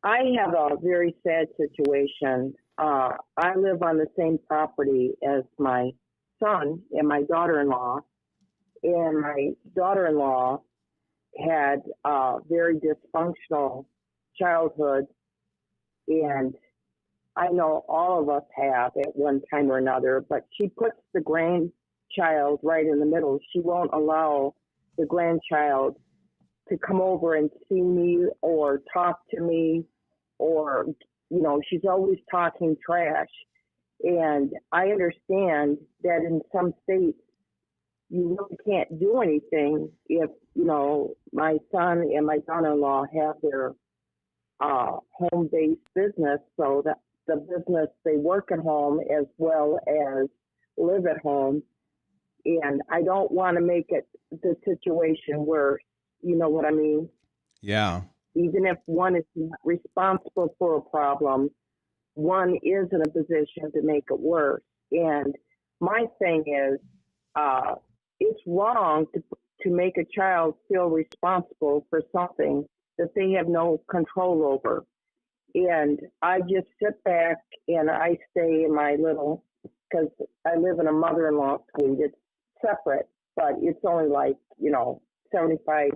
I have a very sad situation. I live on the same property as my son and my daughter-in-law. And my daughter-in-law had a very dysfunctional childhood, and I know all of us have at one time or another, but she puts the grandchild right in the middle. She won't allow the grandchild to come over and see me or talk to me, or, you know, she's always talking trash. And I understand that in some states, you really can't do anything if, you know, my son and my daughter-in-law have their home-based business, so that the business, they work at home as well as live at home. And I don't want to make it the situation where, You know what I mean? Yeah. Even if one is not responsible for a problem, one is in a position to make it worse. And my thing is, it's wrong to make a child feel responsible for something that they have no control over. And I just sit back and I stay in my little, because I live in a mother-in-law suite. It's separate, but it's only like, 75,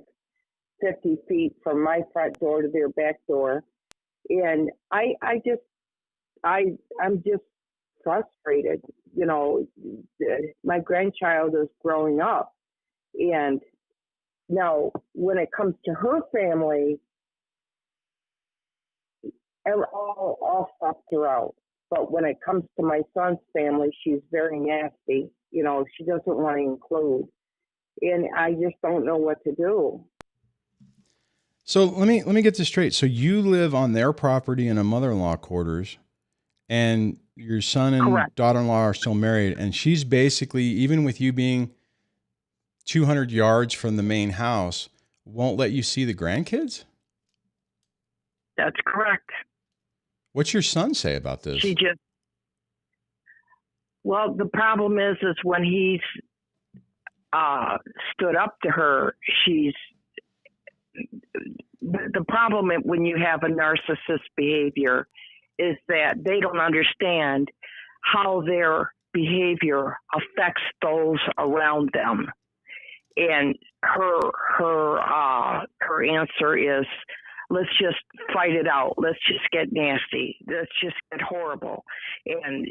50 feet from my front door to their back door. And I'm just frustrated. My grandchild is growing up. And now when it comes to her family, all stuffed her out. But when it comes to my son's family, she's very nasty. She doesn't want to include. And I just don't know what to do. So let me get this straight. So you live on their property in a mother-in-law quarters, and your son and Correct. daughter-in-law are still married, and she's basically, even with you being 200 yards from the main house, won't let you see the grandkids? That's correct. What's your son say about this? Well, the problem is when he's stood up to her, the problem when you have a narcissist behavior is that they don't understand how their behavior affects those around them. And her answer is, let's just fight it out. Let's just get nasty. Let's just get horrible. And,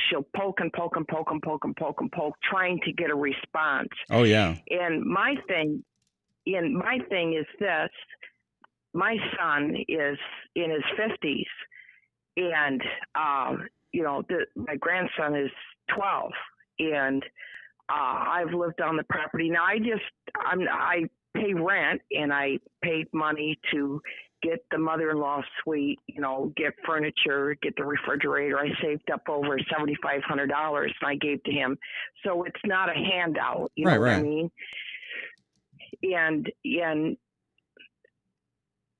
she'll poke and poke and poke and poke and poke and poke, trying to get a response. Oh, yeah. And my thing is this. My son is in his 50s, and, my grandson is 12, and I've lived on the property. Now, I pay rent, and I paid money to get the mother-in-law suite, get furniture, get the refrigerator. I saved up over $7,500, and I gave to him. So it's not a handout, you know what I mean? And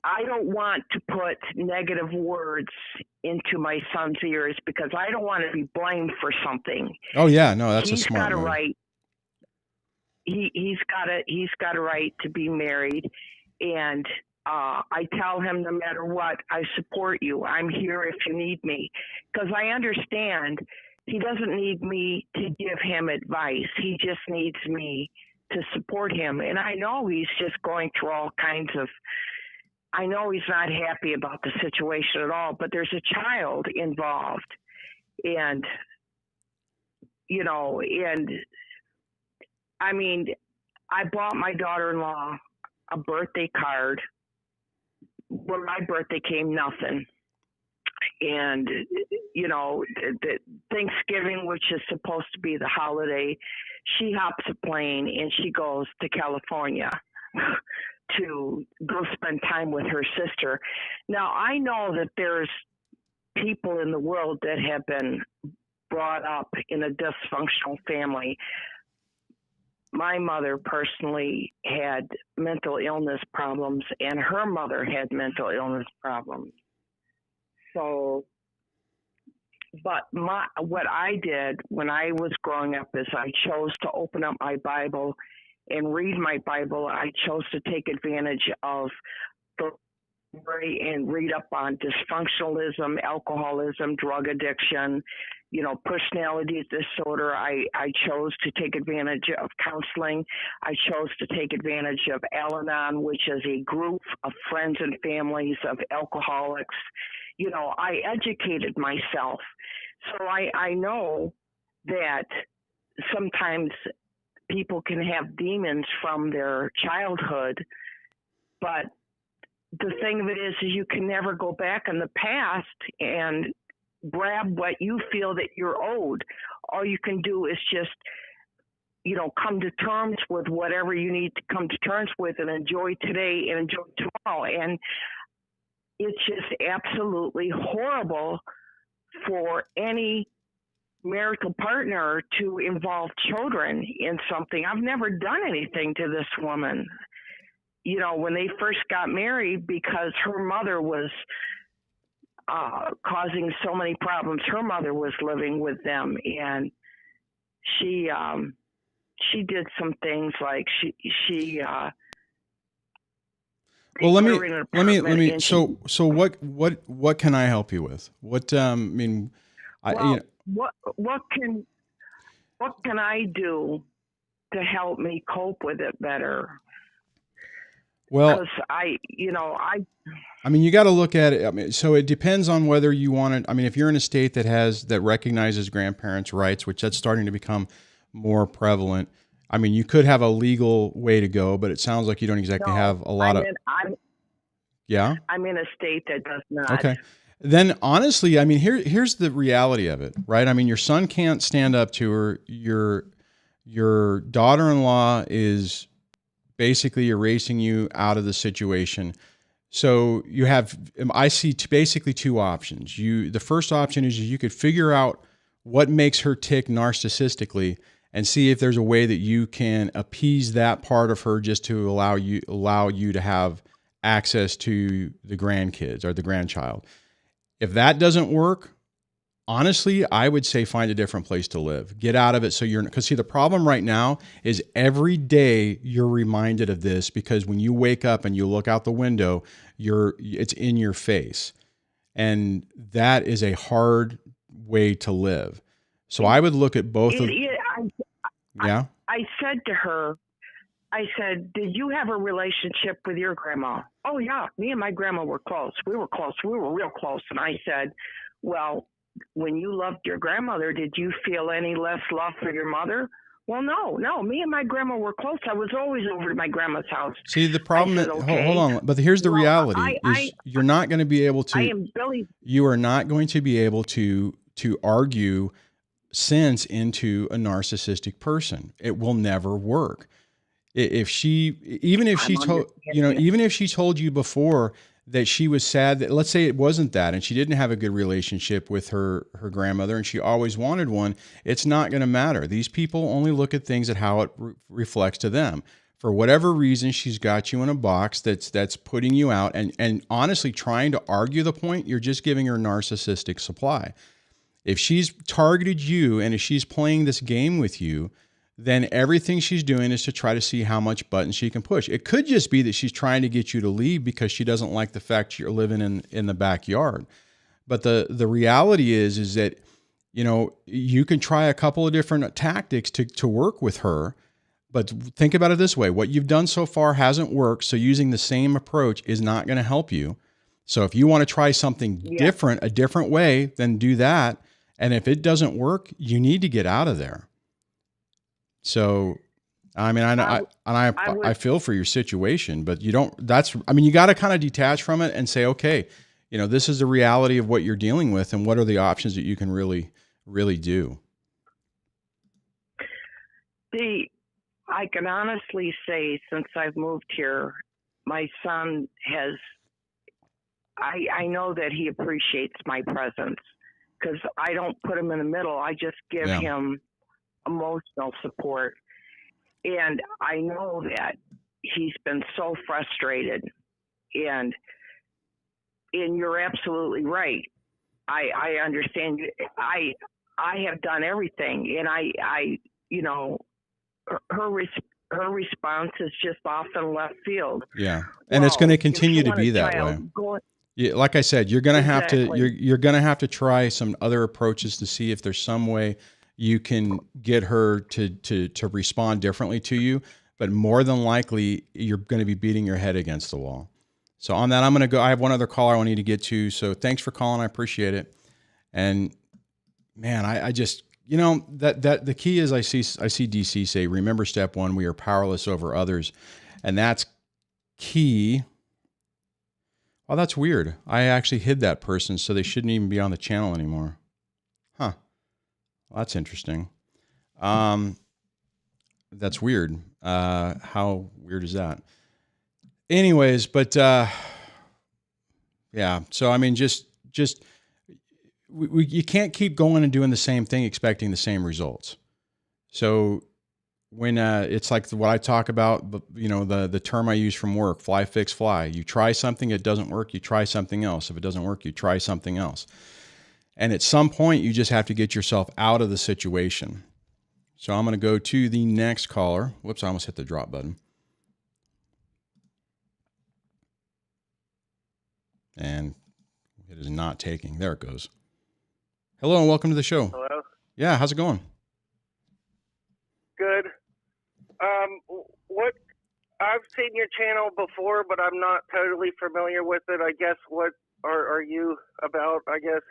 I don't want to put negative words into my son's ears because I don't want to be blamed for something. Oh yeah, no, that's He's a smart move. He's got a right to be married, and I tell him no matter what, I support you. I'm here if you need me, because I understand he doesn't need me to give him advice. He just needs me to support him, and I know he's just going through all kinds of. I know he's not happy about the situation at all, but there's a child involved, and I mean, I bought my daughter-in-law a birthday card. When my birthday came, nothing. And, the Thanksgiving, which is supposed to be the holiday, she hops a plane and she goes to California to go spend time with her sister. Now, I know that there's people in the world that have been brought up in a dysfunctional family. My mother personally had mental illness problems, and her mother had mental illness problems. So, but what I did when I was growing up is I chose to open up my Bible and read my Bible. I chose to take advantage of the and read up on dysfunctionalism, alcoholism, drug addiction, personality disorder. I chose to take advantage of counseling. I chose to take advantage of Al-Anon, which is a group of friends and families of alcoholics. I educated myself. So I know that sometimes people can have demons from their childhood, but the thing of it is you can never go back in the past and grab what you feel that you're owed. All you can do is just, come to terms with whatever you need to come to terms with and enjoy today and enjoy tomorrow. And it's just absolutely horrible for any marital partner to involve children in something. I've never done anything to this woman. when they first got married, because her mother was causing so many problems, her mother was living with them, and she did some things like she well, let me. So what can I help you with? What I mean, what can I do to help me cope with it better? Well, because I mean, you got to look at it. I mean, so it depends on whether you want it. I mean, if you're in a state that recognizes grandparents' rights, which that's starting to become more prevalent. I mean, you could have a legal way to go, but it sounds like you don't exactly have a lot Yeah. I'm in a state that does not. Okay. Then honestly, I mean, here's the reality of it, right? I mean, your son can't stand up to her. Your daughter-in-law is basically erasing you out of the situation. So you have, I see basically two options. The first option is you could figure out what makes her tick narcissistically and see if there's a way that you can appease that part of her just to allow you to have access to the grandkids or the grandchild. If that doesn't work, honestly, I would say find a different place to live. Get out of it because see, the problem right now is every day you're reminded of this because when you wake up and you look out the window, it's in your face. And that is a hard way to live. So I would look at both of Yeah. I said to her, did you have a relationship with your grandma? Oh, yeah. Me and my grandma were close. We were close. We were real close. And I said, well, when you loved your grandmother, did you feel any less love for your mother? Well, no. Me and my grandma were close. I was always over to my grandma's house. See, the problem is, okay. Hold on. But here's the reality is you're not going to be able to, you are not going to be able to argue sense into a narcissistic person. It will never work. Even if she told you before that she was sad that, let's say it wasn't that, and she didn't have a good relationship with her grandmother and she always wanted one, it's not going to matter. These people only look at things at how it reflects to them. For whatever reason, she's got you in a box that's putting you out, and honestly trying to argue the point, you're just giving her narcissistic supply. If she's targeted you and if she's playing this game with you, then everything she's doing is to try to see how much buttons she can push. It could just be that she's trying to get you to leave because she doesn't like the fact you're living in the backyard. But the reality is that, you can try a couple of different tactics to work with her, but think about it this way. What you've done so far hasn't worked. So using the same approach is not going to help you. So if you want to try something different, a different way, then do that. And if it doesn't work, you need to get out of there. So, I mean, I feel for your situation, but you got to kind of detach from it and say, okay, this is the reality of what you're dealing with and what are the options that you can really, really do. I can honestly say since I've moved here, my son I know that he appreciates my presence because I don't put him in the middle. I just give him emotional support. And I know that he's been so frustrated, and you're absolutely right. I understand. I have done everything, and her response is just off in left field. Yeah. And it's going to continue to be that way. Yeah, like I said, you're going to have to, you're going to have to try some other approaches to see if there's some way you can get her to respond differently to you, but more than likely you're going to be beating your head against the wall. So on that, I'm going to go. I have one other caller I need to get to. So thanks for calling. I appreciate it. And man, I just, that the key is I see DC say, remember step one, we are powerless over others. And that's key. Oh, that's weird. I actually hid that person, so they shouldn't even be on the channel anymore. Huh. Well, that's interesting. That's weird. How weird is that? Anyways, but yeah. So I mean, just you can't keep going and doing the same thing expecting the same results. So when it's like what I talk about, you know, the term I use from work, fly, fix, fly. You try something, it doesn't work, you try something else. If it doesn't work, you try something else. And at some point, you just have to get yourself out of the situation. So I'm going to go to the next caller. Whoops, I almost hit the drop button. And it is not taking. There it goes. Hello and welcome to the show. Hello? Yeah, how's it going? Good. What I've seen your channel before, but I'm not totally familiar with it. I guess what are you about, I guess?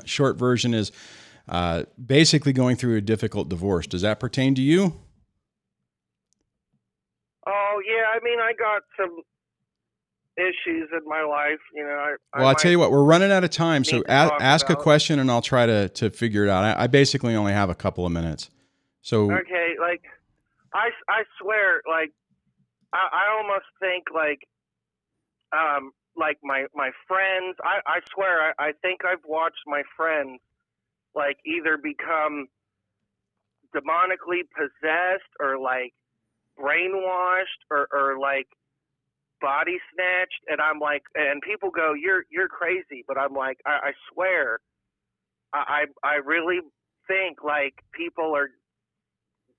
Short version is basically going through a difficult divorce. Does that pertain to you? Oh, yeah. I mean, I got some issues in my life, you know. Well, I'll tell you what, we're running out of time, so ask a about. question and I'll try to figure it out. I basically only have a couple of minutes. So Okay, like, I swear, like, I almost think, like my friends, I swear, I think I've watched my friends, like, either become demonically possessed or, like, brainwashed or like, body snatched, and I'm like, and people go, you're crazy, but I'm like, I swear, I really think, like, people are,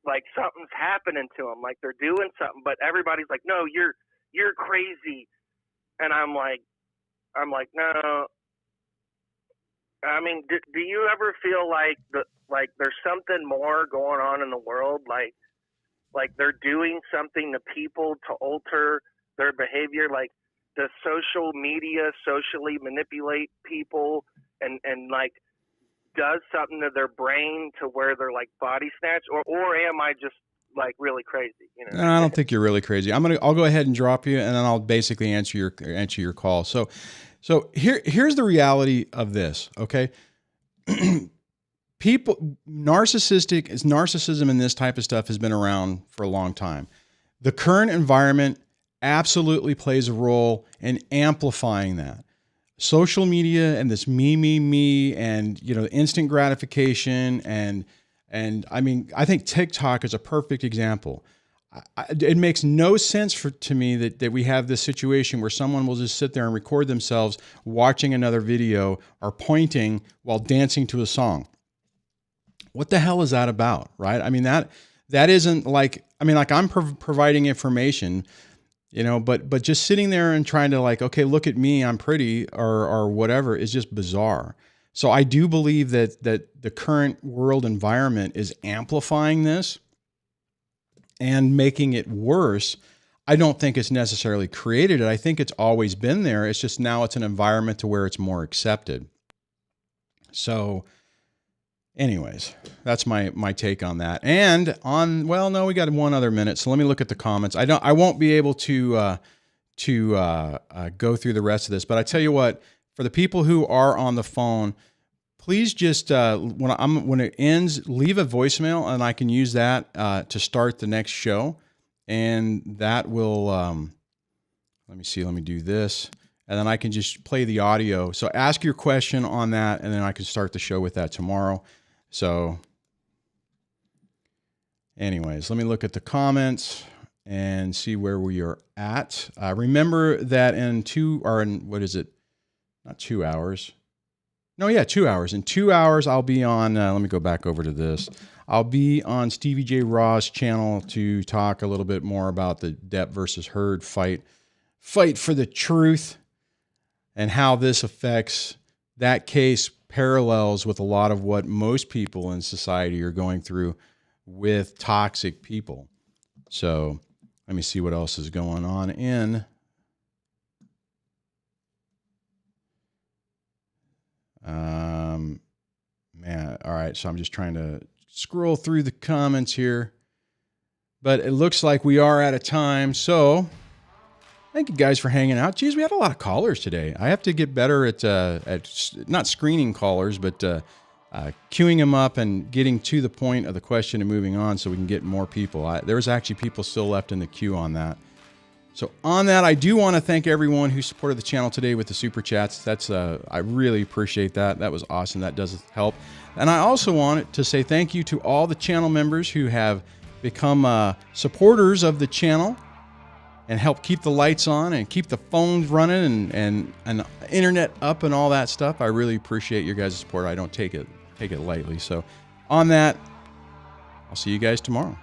like, something's happening to them, like they're doing something, but everybody's like, no, you're crazy, and I'm like, no. I mean, do you ever feel like there's something more going on in the world, like they're doing something to people to alter their behavior? Like, does social media socially manipulate people and like does something to their brain to where they're like body snatched, or am I just like really crazy? You know? No, I don't think you're really crazy. I'll go ahead and drop you, and then I'll basically answer your call. So here's the reality of this. Okay, narcissism and this type of stuff has been around for a long time. The current environment absolutely plays a role in amplifying that. Social media and this me, and, you know, instant gratification and I mean, I think TikTok is a perfect example. It makes no sense to me that we have this situation where someone will just sit there and record themselves watching another video or pointing while dancing to a song. What the hell is that about, right? I mean, that isn't like, I mean, like, I'm providing information, you know, but just sitting there and trying to, like, okay, look at me, I'm pretty, or whatever, is just bizarre. So I do believe that the current world environment is amplifying this and making it worse. I don't think it's necessarily created it. I think it's always been there. It's just now it's an environment to where it's more accepted. So anyways, that's my take on that. And well, no, we got one other minute. So let me look at the comments. I won't be able to go through the rest of this, but I tell you what, for the people who are on the phone, please just, when it ends, leave a voicemail and I can use that to start the next show. And that will, let me do this. And then I can just play the audio. So ask your question on that, and then I can start the show with that tomorrow. So anyways, let me look at the comments and see where we are at. Remember that in 2 hours. No, yeah, 2 hours. In 2 hours, I'll be on, let me go back over to this. I'll be on Stevie J. Raw's channel to talk a little bit more about the Depp versus Heard fight for the truth, and how this affects that case parallels with a lot of what most people in society are going through with toxic people. So let me see what else is going on in. Man, all right. So I'm just trying to scroll through the comments here, but it looks like we are out of time. So thank you guys for hanging out. Geez, we had a lot of callers today. I have to get better at not screening callers, but queuing them up and getting to the point of the question and moving on so we can get more people. There's actually people still left in the queue on that. So on that, I do want to thank everyone who supported the channel today with the super chats. That's I really appreciate that. That was awesome. That does help. And I also wanted to say thank you to all the channel members who have become supporters of the channel and help keep the lights on and keep the phones running and internet up and all that stuff. I really appreciate your guys' support. I don't take it lightly. So on that, I'll see you guys tomorrow.